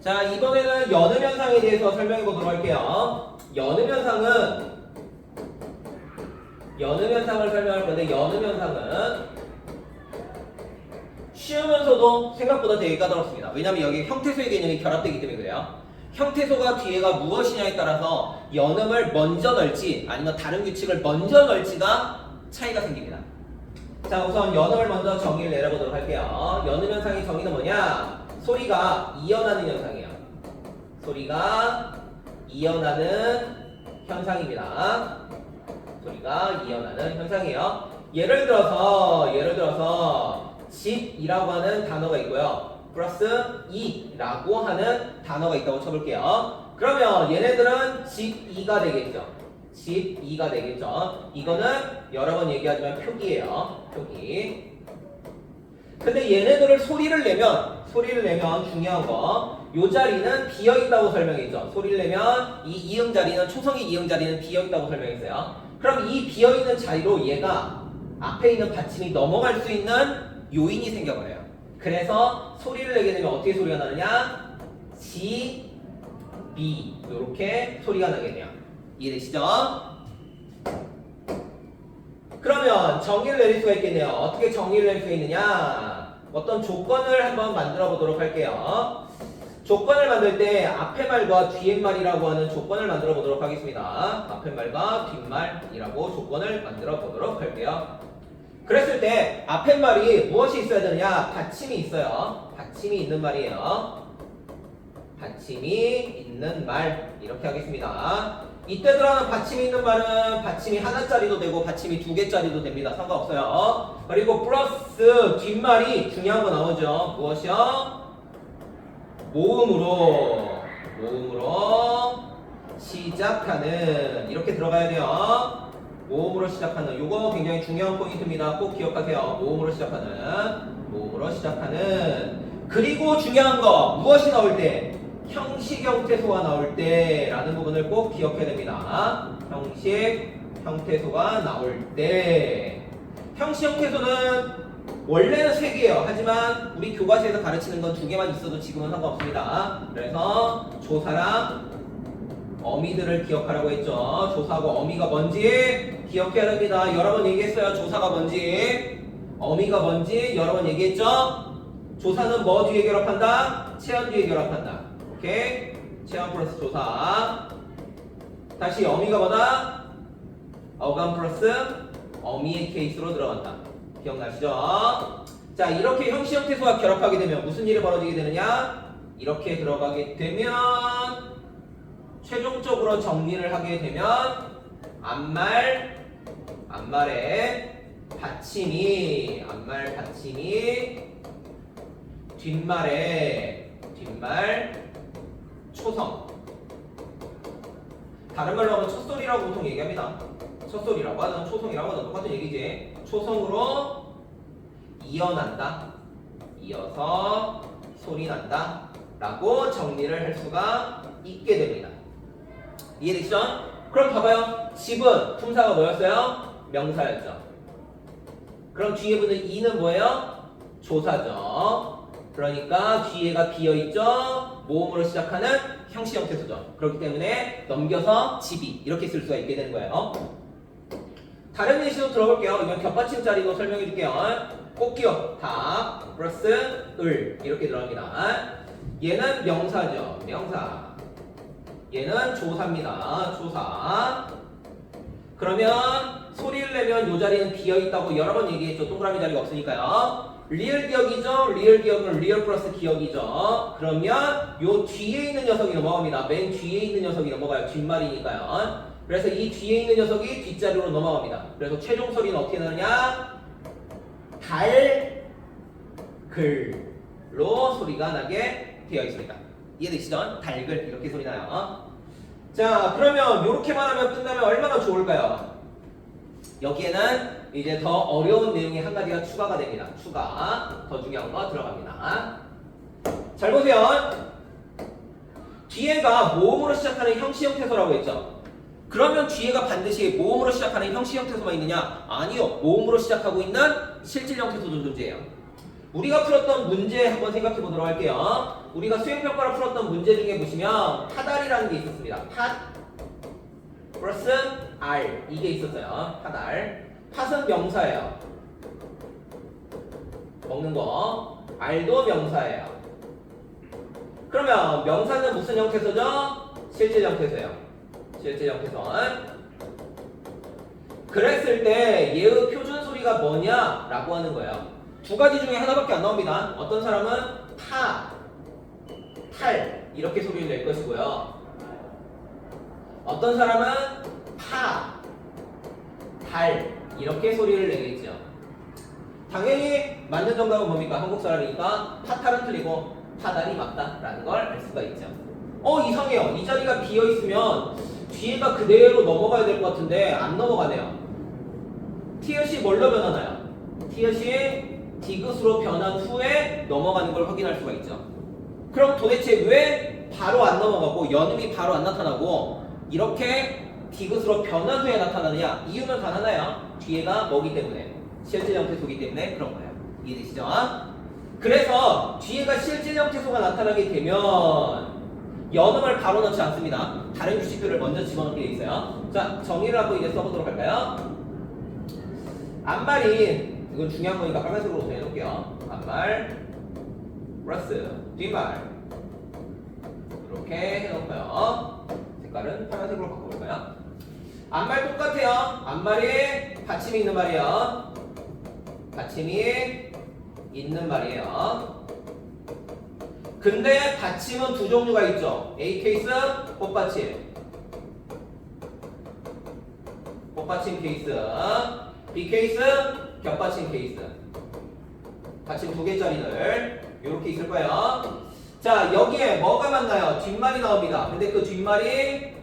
자, 이번에는 연음 현상에 대해서 설명해 보도록 할게요. 연음 현상을 설명할 건데, 연음 현상은 쉬우면서도 생각보다 되게 까다롭습니다. 왜냐면 여기 형태소의 개념이 결합되기 때문에 그래요. 형태소가 뒤에가 무엇이냐에 따라서 연음을 먼저 넣을지 아니면 다른 규칙을 먼저 넣을지가 차이가 생깁니다. 자, 우선 연음을 먼저 정의를 내려보도록 할게요. 연음 현상의 정의는 뭐냐? 소리가 이어나는 현상이에요. 소리가 이어나는 현상입니다. 소리가 이어나는 현상이에요. 예를 들어서 집이라고 하는 단어가 있고요. 플러스 이라고 하는 단어가 있다고 쳐볼게요. 그러면 얘네들은 집2가 되겠죠. 집2가 되겠죠. 이거는 여러 번 얘기하지만 표기예요. 표기. 근데 얘네들을 소리를 내면 중요한 거, 요 자리는 비어있다고 설명했죠. 소리를 내면 이 이응 자리는, 초성의 이응 자리는 비어있다고 설명했어요. 그럼 이 비어있는 자리로 얘가 앞에 있는 받침이 넘어갈 수 있는 요인이 생겨버려요. 그래서 소리를 내게 되면 어떻게 소리가 나느냐? 지, 비 이렇게 소리가 나게 돼요. 이해되시죠? 그러면 정의를 내릴 수가 있겠네요. 어떻게 정의를 낼 수 있느냐? 어떤 조건을 한번 만들어 보도록 할게요. 조건을 만들 때 앞에 말과 뒤에 말이라고 하는 조건을 만들어 보도록 하겠습니다. 앞에 말과 뒷말이라고 조건을 만들어 보도록 할게요. 그랬을 때 앞에 말이 무엇이 있어야 되느냐? 받침이 있어요. 받침이 있는 말이에요. 받침이 있는 말 이렇게 하겠습니다. 이때 들어가는 받침이 있는 말은 받침이 하나짜리도 되고 받침이 2개짜리도 됩니다. 상관없어요. 그리고 플러스 뒷말이 중요한 거 나오죠. 무엇이요? 모음으로 시작하는 이렇게 들어가야 돼요. 모음으로 시작하는 요거 굉장히 중요한 포인트입니다. 꼭 기억하세요. 모음으로 시작하는 그리고 중요한 거 무엇이 나올 때? 형식 형태소가 나올 때 라는 부분을 꼭 기억해야 됩니다. 형식 형태소가 나올 때 형식 형태소는 원래는 3개예요. 하지만 우리 교과서에서 가르치는 건 2개만 있어도 지금은 상관없습니다. 그래서 조사랑 어미들을 기억하라고 했죠. 조사하고 어미가 뭔지 기억해야 됩니다. 여러 번 얘기했어요. 조사가 뭔지, 어미가 뭔지 여러 번 얘기했죠. 조사는 뭐 뒤에 결합한다? 체언 뒤에 결합한다. 오케이? 체언 플러스 조사. 다시 어미가 뭐다? 어감 플러스 어미의 케이스로 들어간다. 기억나시죠? 자, 이렇게 형식 형태소가 결합하게 되면 무슨 일이 벌어지게 되느냐? 이렇게 들어가게 되면 최종적으로 정리를 하게 되면 앞말의 받침이 뒷말 초성, 다른 말로 하면 첫소리라고 보통 얘기합니다. 첫소리라고 하든 초성이라고 하든 똑같은 얘기지. 초성으로 이어난다, 이어서 소리 난다 라고 정리를 할 수가 있게 됩니다. 이해되시죠? 그럼 봐봐요. 집은 품사가 뭐였어요? 명사였죠. 그럼 뒤에 붙는 이는 뭐예요? 조사죠. 그러니까 뒤에가 비어있죠. 모음으로 시작하는 형식 형태소죠. 그렇기 때문에 넘겨서 집이 이렇게 쓸 수가 있게 되는 거예요. 다른 예시도 들어볼게요. 이건 겹받침 자리도 설명해 줄게요. 꽃기역, 닭, 플러스 을 이렇게 들어갑니다. 얘는 명사죠. 명사. 얘는 조사입니다. 조사. 그러면 소리를 내면 이 자리는 비어있다고 여러 번 얘기했죠. 동그라미 자리가 없으니까요. 리을 기억이죠. 리을 기억은 리을 플러스 기억이죠. 그러면 요 뒤에 있는 녀석이 넘어갑니다. 맨 뒤에 있는 녀석이 넘어가요. 뒷말이니까요. 그래서 이 뒤에 있는 녀석이 뒷자리로 넘어갑니다. 그래서 최종 소리는 어떻게 나느냐? 달글로 소리가 나게 되어 있습니다. 이해되시죠? 달글 이렇게 소리 나요. 자, 그러면 이렇게만 하면 끝나면 얼마나 좋을까요? 여기에는 이제 더 어려운 내용이 한 가지가 추가가 됩니다. 추가. 더 중요한 거 들어갑니다. 잘 보세요. 뒤에가 모음으로 시작하는 형식 형태소라고 했죠. 그러면 뒤에가 반드시 모음으로 시작하는 형식 형태소만 있느냐? 아니요. 모음으로 시작하고 있는 실질 형태소도 존재해요. 우리가 풀었던 문제 한번 생각해 보도록 할게요. 우리가 수행평가를 풀었던 문제 중에 보시면 파달이라는 게 있었습니다. 팥 플러스 알 이게 있었어요. 파달. 팥은 명사예요. 먹는 거. 알도 명사예요. 그러면 명사는 무슨 형태소죠? 실제 형태소예요. 실제 형태소. 그랬을 때 얘의 표준 소리가 뭐냐라고 하는 거예요. 두 가지 중에 하나밖에 안 나옵니다. 어떤 사람은 타, 탈 이렇게 소리를 낼 것이고요. 어떤 사람은 파, 달 이렇게 소리를 내겠죠. 당연히 맞는 정답은 뭡니까? 한국 사람이니까 파탈은 틀리고 파달이 맞다라는 걸 알 수가 있죠. 이상해요. 이 자리가 비어 있으면 뒤에가 그대로 넘어가야 될 것 같은데 안 넘어가네요. 티읕이 뭘로 변하나요? 티읕이 디귿으로 변한 후에 넘어가는 걸 확인할 수가 있죠. 그럼 도대체 왜 바로 안 넘어가고 연음이 바로 안 나타나고 이렇게 디귿으로 변한 후에 나타나느냐? 이유는 단 하나예요. 뒤에가 뭐기 때문에? 실제 형태소이기 때문에 그런 거예요. 이해되시죠? 그래서 뒤에가 실제 형태소가 나타나게 되면 연음을 바로 넣지 않습니다. 다른 규칙들을 먼저 집어넣게 돼 있어요. 자, 정의를 하고 이제 써보도록 할까요? 앞말이 이건 중요한 거니까 빨간색으로 정해놓을게요. 앞말 플러스 뒷말 이렇게 해놓고요. 색깔은 빨간색으로 바꿔볼까요? 앞말 똑같아요. 앞말이 받침이 있는 말이에요. 받침이 있는 말이에요. 근데 받침은 두 종류가 있죠. A 케이스, 꽃받침. 꽃받침 케이스. B 케이스, 겹받침 케이스. 받침 두 개짜리들 이렇게 있을 거예요. 자, 여기에 뭐가 맞나요? 뒷말이 나옵니다. 근데 그 뒷말이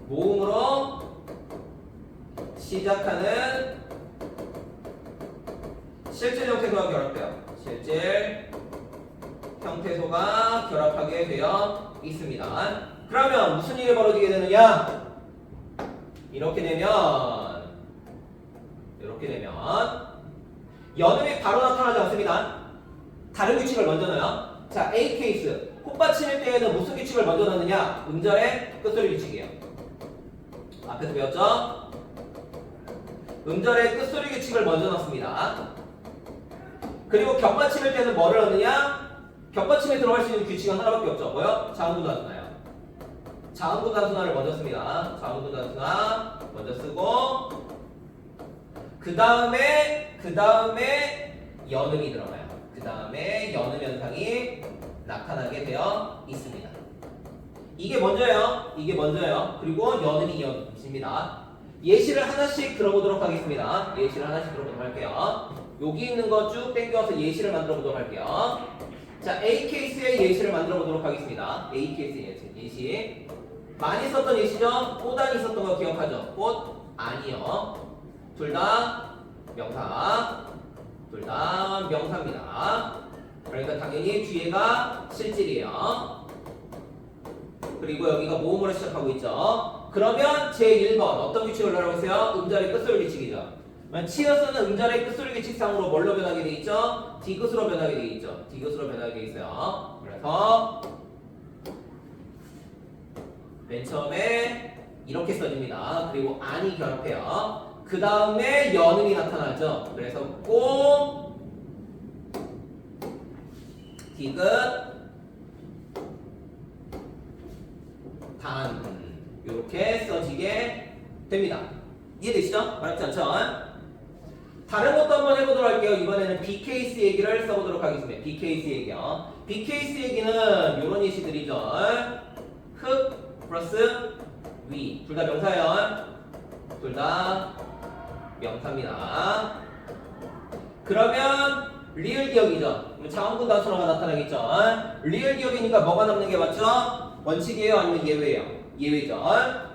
모음으로 시작하는 실질 형태소가 결합돼요. 실질 형태소가 결합하게 되어 있습니다. 그러면 무슨 일이 벌어지게 되느냐? 이렇게 되면 연음이 바로 나타나지 않습니다. 다른 규칙을 먼저 넣어요. 자, A 케이스 꽃받침일 때에는 무슨 규칙을 먼저 넣느냐? 음절의 끝소리 규칙이에요. 앞에서 배웠죠? 음절의 끝소리 규칙을 먼저 넣습니다. 그리고 겹받침일 때는 뭐를 넣느냐? 겹받침에 들어갈 수 있는 규칙은 하나밖에 없죠. 뭐요? 자음분 단순화요. 자음분 단순화를 먼저 씁니다. 자음분 단순화 먼저 쓰고 그 다음에 연음이 들어가요. 그 다음에 연음 현상이 나타나게 되어 있습니다. 이게 먼저예요. 그리고 연음이 이어집니다. 예시를 하나씩 들어보도록 하겠습니다. 예시를 하나씩 들어보도록 할게요. 여기 있는 거 쭉 땡겨서 예시를 만들어 보도록 할게요. 자, A 케이스의 예시를 만들어 보도록 하겠습니다. A 케이스의 예시. 많이 썼던 예시죠? 꽃안이 있었던 거 기억하죠? 꽃, 안이요. 둘 다 명사. 둘 다 명사입니다. 그러니까 당연히 뒤에가 실질이에요. 그리고 여기가 모음으로 시작하고 있죠. 그러면 제1번 어떤 규칙을 넣으라고 했어요? 음절의 끝소리 규칙이죠. 치어스는 음절의 끝소리 규칙상으로 뭘로 변하게 돼 있죠? 디귿으로 변하게 돼 있죠. 디귿으로 변하게 돼 있어요. 그래서 맨 처음에 이렇게 써집니다. 그리고 안이 결합해요. 그 다음에 연음이 나타나죠. 그래서 꽃, 디귿, 단 이렇게 써지게 됩니다. 이해되시죠? 어렵지 않죠? 다른 것도 한번 해보도록 할게요. 이번에는 B 케이스 얘기를 써보도록 하겠습니다. B 케이스 얘기요. B 케이스 얘기는 이런 예시들이죠. 흙 플러스 위. 둘 다 명사예요. 둘 다 명사입니다. 그러면 리을 기억이죠. 자음분 단순화가 나타나겠죠. 리을 기억이니까 뭐가 남는 게 맞죠? 원칙이에요? 아니면 예외예요? 예외죠.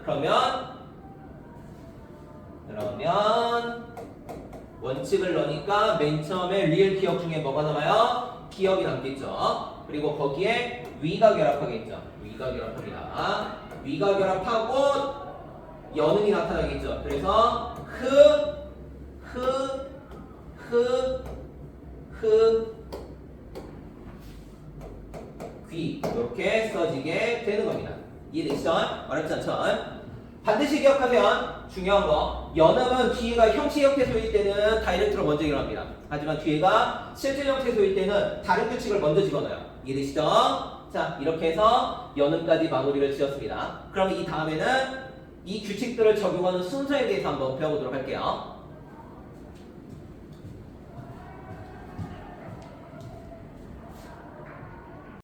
그러면 원칙을 넣으니까 맨 처음에 리을 기억 중에 뭐가 남아요? 기억이 남겠죠. 그리고 거기에 위가 결합하겠죠. 위가 결합합니다. 위가 결합하고 연음이 나타나겠죠. 그래서 귀 이렇게 써지게 되는 겁니다. 이해되시죠? 어렵지 않죠? 반드시 기억하면 중요한 거 연음은 뒤에가 형식 형태소일 때는 다이렉트로 먼저 일어납니다. 하지만 뒤에가 실질 형태소일 때는 다른 규칙을 먼저 집어넣어요. 이해되시죠? 자 이렇게 해서 연음까지 마무리를 지었습니다. 그럼 이 다음에는 이 규칙들을 적용하는 순서에 대해서 한번 배워보도록 할게요.